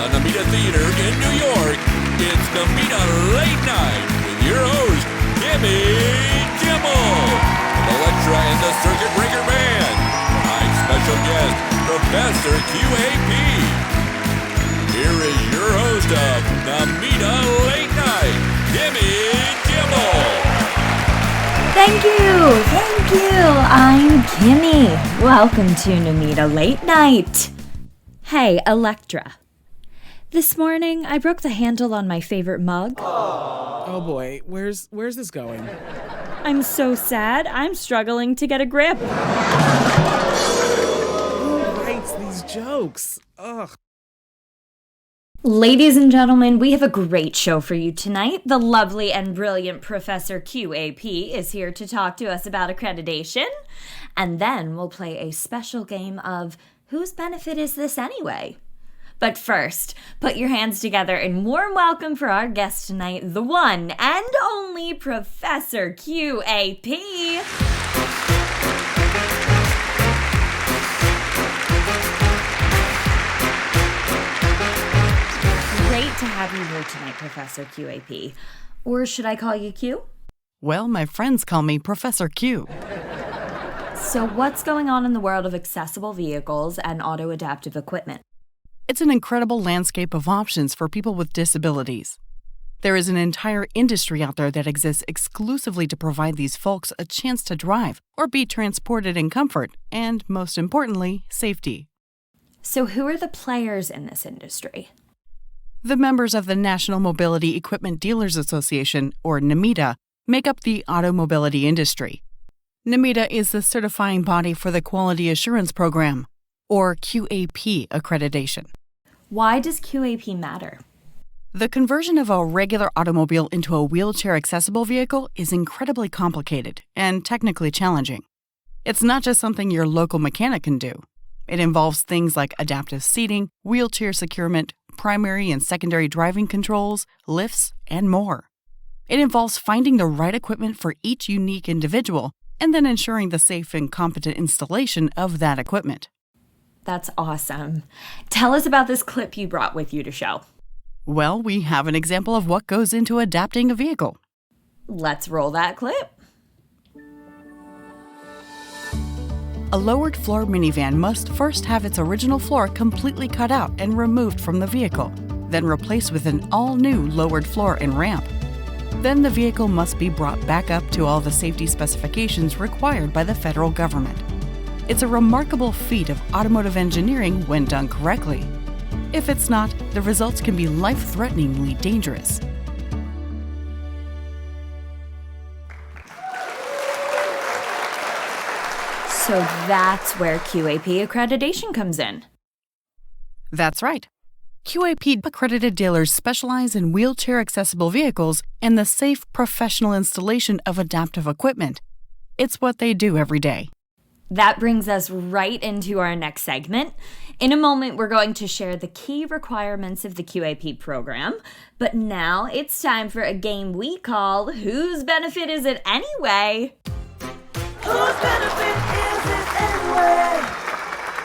the Namita Theater in New York, it's Namita Late Night with your host, Kimmy Kimmel, the Electra and the Circuit Breaker Band, tonight's special guest, Professor QAP. Here is your host of Namita Late Night, Kimmy Kimmel. Thank you. I'm Kimmy. Welcome to Namita Late Night. Hey, Electra. This morning, I broke the handle on my favorite mug. Oh boy, where's this going? I'm so sad. I'm struggling to get a grip. Who writes these jokes? Ugh. Ladies and gentlemen, we have a great show for you tonight. The lovely and brilliant Professor QAP is here to talk to us about accreditation. And then we'll play a special game of Whose Benefit Is This Anyway? But first, put your hands together in warm welcome for our guest tonight, the one and only Professor QAP. Great to have you here tonight, Professor QAP. Or should I call you Q? Well, my friends call me Professor Q. So what's going on in the world of accessible vehicles and auto-adaptive equipment? It's an incredible landscape of options for people with disabilities. There is an entire industry out there that exists exclusively to provide these folks a chance to drive or be transported in comfort and, most importantly, safety. So who are the players in this industry? The members of the National Mobility Equipment Dealers Association, or NMEDA, make up the automobility industry. NMEDA is the certifying body for the Quality Assurance Program, or QAP accreditation. Why does QAP matter? The conversion of a regular automobile into a wheelchair-accessible vehicle is incredibly complicated and technically challenging. It's not just something your local mechanic can do. It involves things like adaptive seating, wheelchair securement, primary and secondary driving controls, lifts, and more. It involves finding the right equipment for each unique individual and then ensuring the safe and competent installation of that equipment. That's awesome. Tell us about this clip you brought with you to show. Well, we have an example of what goes into adapting a vehicle. Let's roll that clip. A lowered floor minivan must first have its original floor completely cut out and removed from the vehicle, then replaced with an all-new lowered floor and ramp. Then the vehicle must be brought back up to all the safety specifications required by the federal government. It's a remarkable feat of automotive engineering when done correctly. If it's not, the results can be life-threateningly dangerous. So that's where QAP accreditation comes in. That's right. QAP accredited dealers specialize in wheelchair-accessible vehicles and the safe professional installation of adaptive equipment. It's what they do every day. That brings us right into our next segment. In a moment, we're going to share the key requirements of the QAP program. But now it's time for a game we call Whose Benefit Is It Anyway? Whose benefit is it anyway?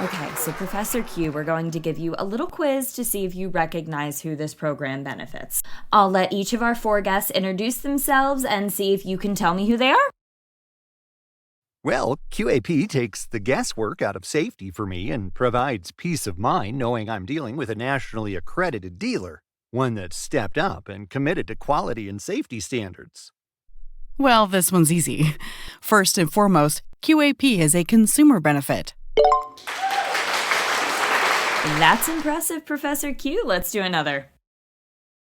Okay, so Professor Q, we're going to give you a little quiz to see if you recognize who this program benefits. I'll let each of our four guests introduce themselves and see if you can tell me who they are. Well, QAP takes the guesswork out of safety for me and provides peace of mind knowing I'm dealing with a nationally accredited dealer, one that's stepped up and committed to quality and safety standards. Well, this one's easy. First and foremost, QAP is a consumer benefit. That's impressive, Professor Q. Let's do another.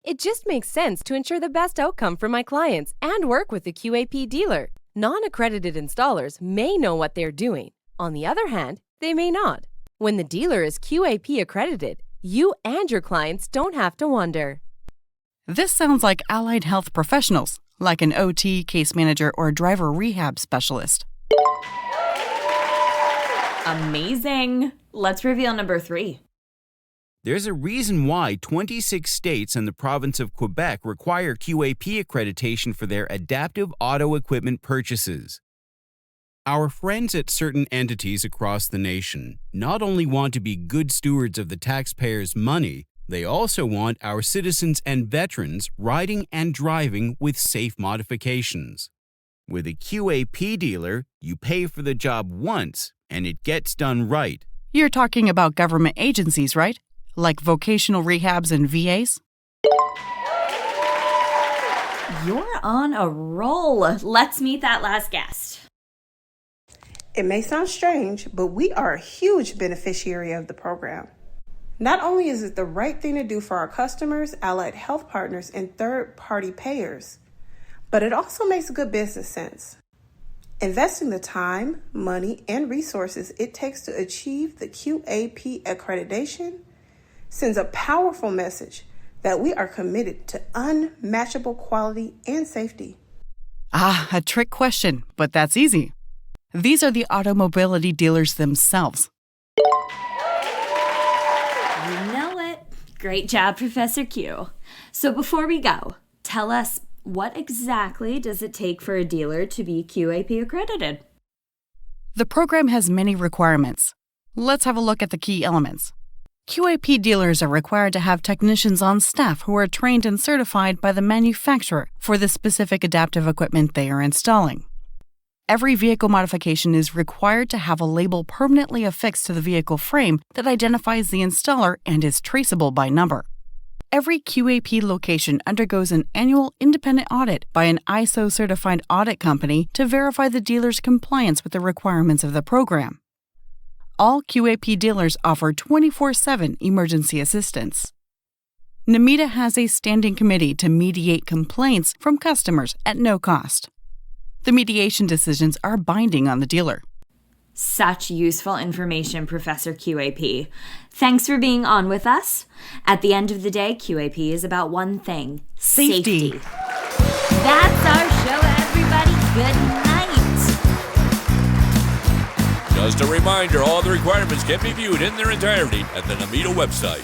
It just makes sense to ensure the best outcome for my clients and work with the QAP dealer. Non-accredited installers may know what they're doing. On the other hand, they may not. When the dealer is QAP accredited, you and your clients don't have to wonder. This sounds like allied health professionals, like an OT, case manager, or driver rehab specialist. Amazing. Let's reveal number 3. There's a reason why 26 states and the province of Quebec require QAP accreditation for their adaptive auto equipment purchases. Our friends at certain entities across the nation not only want to be good stewards of the taxpayers' money, They also want our citizens and veterans riding and driving with safe modifications. With a QAP dealer, you pay for the job once and it gets done right. You're talking about government agencies, right? Like vocational rehabs and VAs? You're on a roll. Let's meet that last guest. It may sound strange, but we are a huge beneficiary of the program. Not only is it the right thing to do for our customers, allied health partners, and third-party payers, but it also makes good business sense. Investing the time, money, and resources it takes to achieve the QAP accreditation sends a powerful message that we are committed to unmatchable quality and safety. A trick question, but that's easy. These are the automobility dealers themselves. You know it. Great job, Professor Q. So before we go, tell us, what exactly does it take for a dealer to be QAP accredited? The program has many requirements. Let's have a look at the key elements. QAP dealers are required to have technicians on staff who are trained and certified by the manufacturer for the specific adaptive equipment they are installing. Every vehicle modification is required to have a label permanently affixed to the vehicle frame that identifies the installer and is traceable by number. Every QAP location undergoes an annual independent audit by an ISO-certified audit company to verify the dealer's compliance with the requirements of the program. All QAP dealers offer 24/7 emergency assistance. NMETA has a standing committee to mediate complaints from customers at no cost. The mediation decisions are binding on the dealer. Such useful information, Professor QAP. Thanks for being on with us. At the end of the day, QAP is about one thing: safety. That's our show, everybody. Good night. Just a reminder, all the requirements can be viewed in their entirety at the NMETA website.